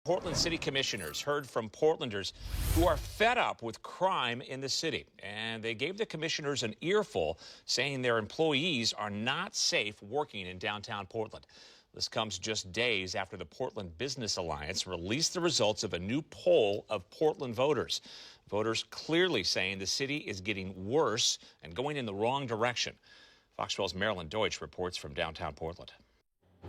Portland City Commissioners heard from Portlanders who are fed up with crime in the city, and they gave the commissioners an earful, saying their employees are not safe working in downtown Portland. This comes just days after the Portland Business Alliance released the results of a new poll of Portland voters. Voters clearly saying the city is getting worse and going in the wrong direction. Fox 12's Marilyn Deutsch reports from downtown Portland.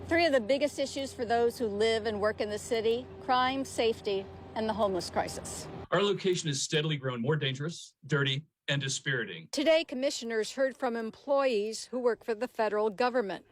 Three of the biggest issues for those who live and work in the city: crime, safety, and the homeless crisis. Our location has steadily grown more dangerous, dirty, and dispiriting. Today, commissioners heard from employees who work for the federal government.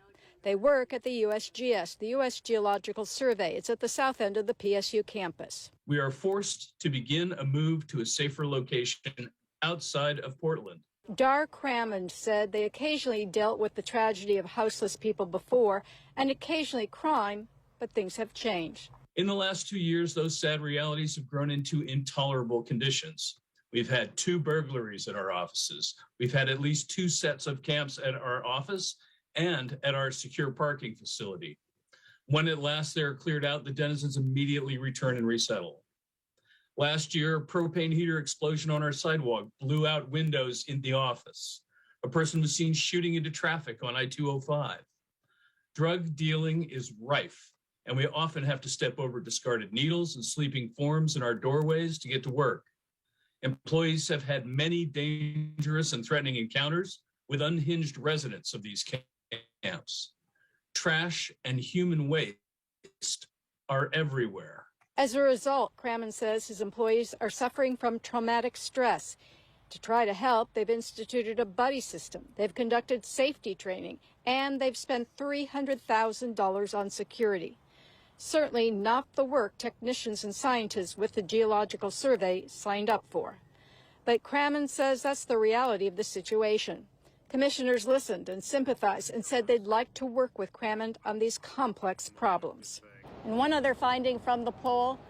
They work at the USGS, the U.S. Geological Survey. It's at the south end of the PSU campus. We are forced to begin a move to a safer location outside of Portland. Dar Crammond said they occasionally dealt with the tragedy of houseless people before and occasionally crime, but things have changed. In the last 2 years, those sad realities have grown into intolerable conditions. We've had 2 burglaries at our offices. We've had at least 2 sets of camps at our office and at our secure parking facility. When at last they're cleared out, the denizens immediately return and resettle. Last year, a propane heater explosion on our sidewalk blew out windows in the office. A person was seen shooting into traffic on I-205. Drug dealing is rife, and we often have to step over discarded needles and sleeping forms in our doorways to get to work. Employees have had many dangerous and threatening encounters with unhinged residents of these camps. Trash and human waste are everywhere. As a result, Crammond says his employees are suffering from traumatic stress. To try to help, they've instituted a buddy system. They've conducted safety training, and they've spent $300,000 on security. Certainly not the work technicians and scientists with the Geological Survey signed up for. But Crammond says that's the reality of the situation. Commissioners listened and sympathized and said they'd like to work with Crammond on these complex problems. And one other finding from the poll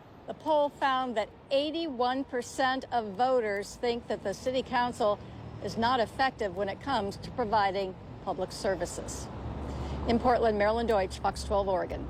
found that 81% of voters think that the city council is not effective when it comes to providing public services. In Portland, Marilyn Deutsch, Fox 12 Oregon.